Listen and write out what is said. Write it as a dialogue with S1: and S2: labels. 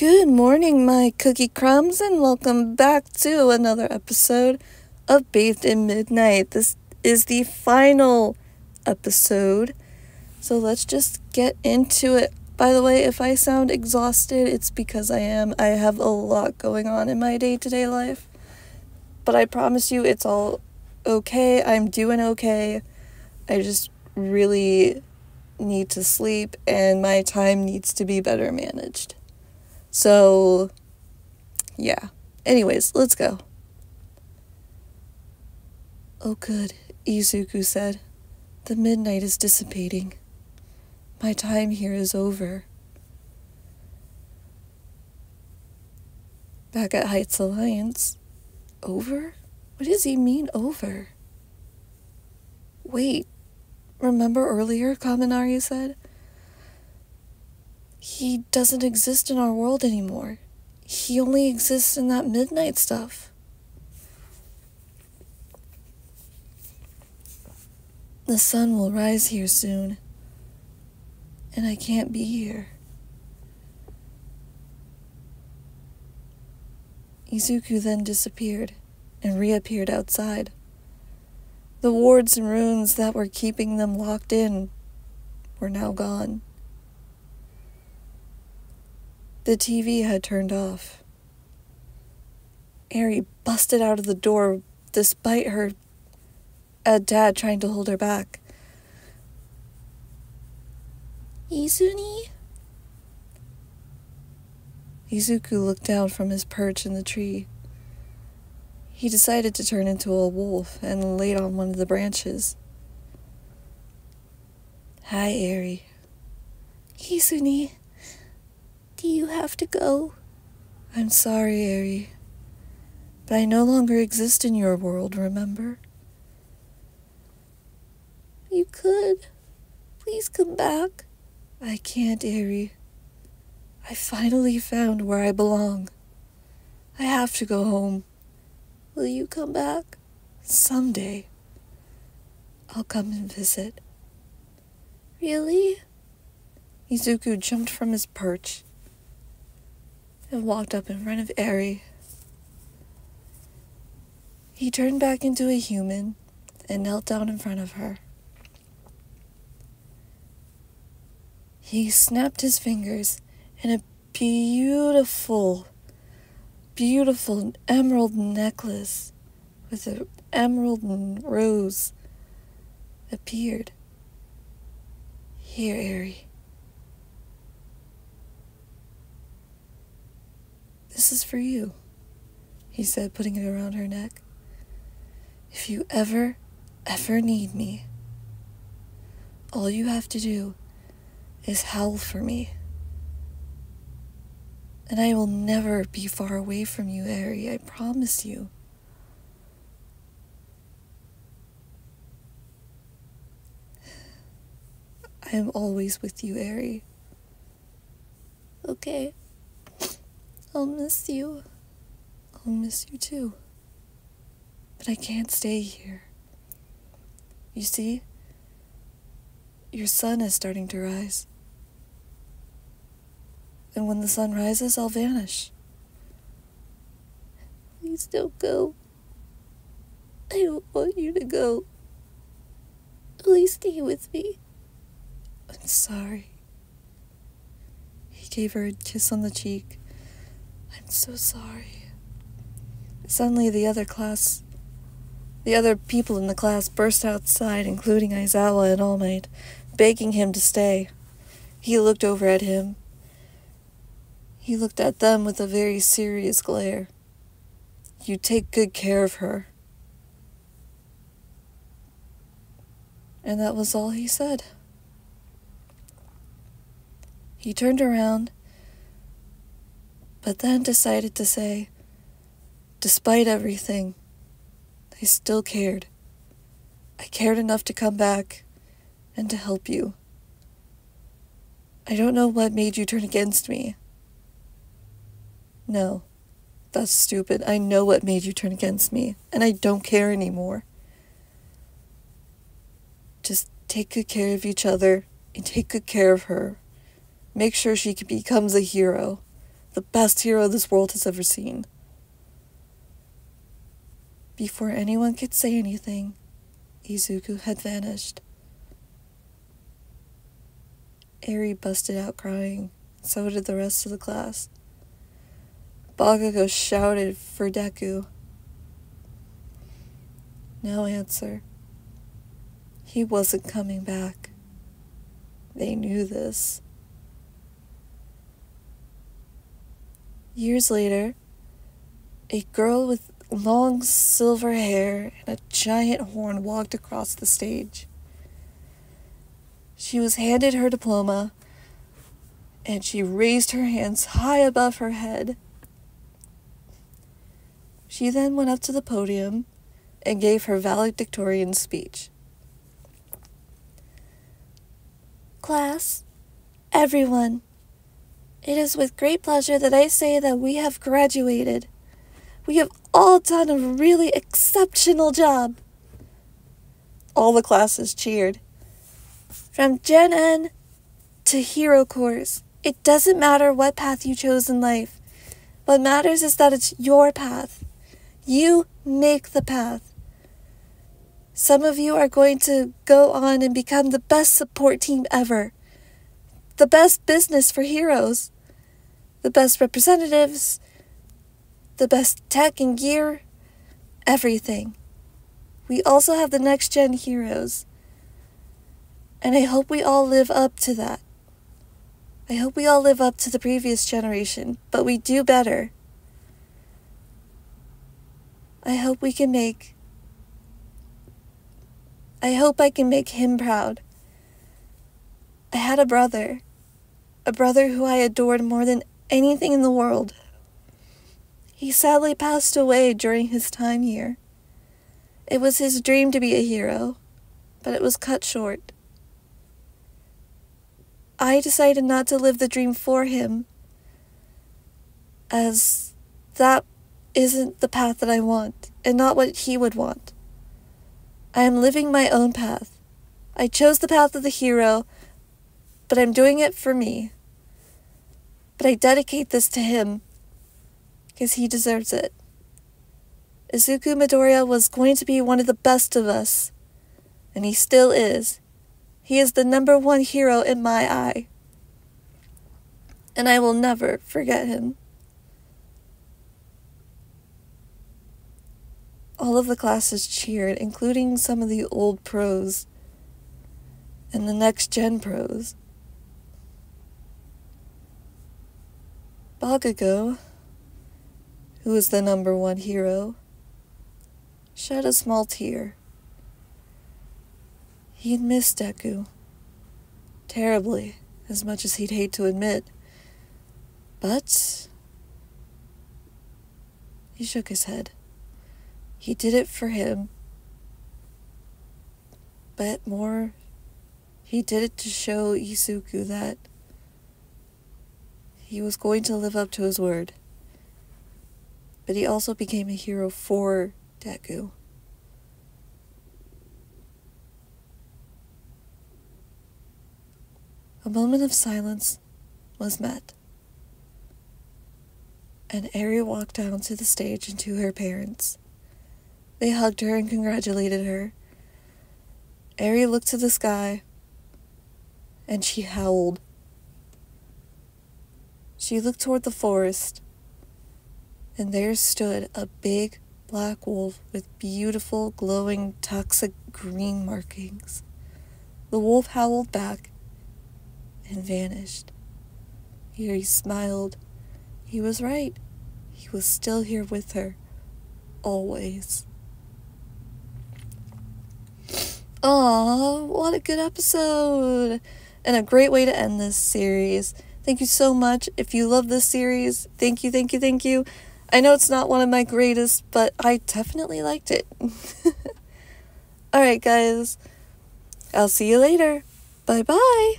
S1: Good morning, my cookie crumbs, and welcome back to another episode of Bathed in Midnight. This is the final episode, so let's just get into it. By the way, if I sound exhausted, it's because I am. I have a lot going on in my day-to-day life, but I promise you it's all okay. I'm doing okay. I just really need to sleep, and my time needs to be better managed. So, yeah. Anyways, let's go. Oh good, Izuku said. The midnight is dissipating. My time here is over. Back at Heights Alliance. Over? What does he mean, over? Wait, remember earlier, Kaminari said? He doesn't exist in our world anymore. He only exists in that midnight stuff. The sun will rise here soon, and I can't be here. Izuku then disappeared and reappeared outside. The wards and runes that were keeping them locked in were now gone. The TV had turned off. Eri busted out of the door despite her dad trying to hold her back. Izuni? Izuku looked down from his perch in the tree. He decided to turn into a wolf and laid on one of the branches. Hi, Eri. Izuni. Do you have to go? I'm sorry, Eri. But I no longer exist in your world, remember? You could. Please come back. I can't, Eri. I finally found where I belong. I have to go home. Will you come back? Someday. I'll come and visit. Really? Izuku jumped from his perch and walked up in front of Eri. He turned back into a human and knelt down in front of her. He snapped his fingers and a beautiful emerald necklace with an emerald and rose appeared. Here, Eri. This is for you, he said, putting it around her neck. If you ever need me, all you have to do is howl for me. And I will never be far away from you, Eri, I promise you. I am always with you, Eri. Okay. I'll miss you. I'll miss you too. But I can't stay here. You see? Your sun is starting to rise. And when the sun rises, I'll vanish. Please don't go. I don't want you to go. Please stay with me. I'm sorry. He gave her a kiss on the cheek. I'm so sorry. Suddenly the other people in the class burst outside, including Aizawa and All Might, begging him to stay. He looked over at him. He looked at them with a very serious glare. You take good care of her. And that was all he said. He turned around, but then decided to say, despite everything, I still cared. I cared enough to come back and to help you. I don't know what made you turn against me. No, that's stupid. I know what made you turn against me, and I don't care anymore. Just take good care of each other and take good care of her. Make sure she becomes a hero. the best hero this world has ever seen. Before anyone could say anything, Izuku had vanished. Eri busted out crying, so did the rest of the class. Bakugo shouted for Deku. No answer. He wasn't coming back. They knew this. Years later, a girl with long silver hair and a giant horn walked across the stage. She was handed her diploma, and she raised her hands high above her head. She then went up to the podium and gave her valedictorian speech. Class, everyone, it is with great pleasure that I say that we have graduated. We have all done a really exceptional job. All the classes cheered. From Gen N to Hero Course, it doesn't matter what path you chose in life. What matters is that it's your path. You make the path. Some of you are going to go on and become the best support team ever. The best business for heroes. The best representatives. The best tech and gear. Everything. We also have the next gen heroes. And I hope we all live up to that. I hope we all live up to the previous generation, but we do better. I hope I can make him proud. I had a brother who I adored more than anything in the world. He sadly passed away during his time here. It was his dream to be a hero, but it was cut short. I decided not to live the dream for him, as that isn't the path that I want, and not what he would want. I am living my own path. I chose the path of the hero, but I'm doing it for me. But I dedicate this to him, because he deserves it. Izuku Midoriya was going to be one of the best of us, and he still is. He is the #1 hero in my eye, and I will never forget him. All of the classes cheered, including some of the old pros and the next gen pros. Bakugo, who was the #1 hero, shed a small tear. He'd missed Deku terribly, as much as he'd hate to admit. But he shook his head. He did it for him, but more, he did it to show Izuku that he was going to live up to his word. But he also became a hero for Deku. A moment of silence was met, and Eri walked down to the stage and to her parents. They hugged her and congratulated her. Eri looked to the sky, and she howled. She looked toward the forest, and there stood a big black wolf with beautiful, glowing, toxic green markings. The wolf howled back and vanished. Eri smiled. He was right. He was still here with her. Always. Aww, what a good episode! And a great way to end this series. Thank you so much. If you love this series, thank you, thank you, thank you. I know it's not one of my greatest, but I definitely liked it. Alright, guys. I'll see you later. Bye-bye.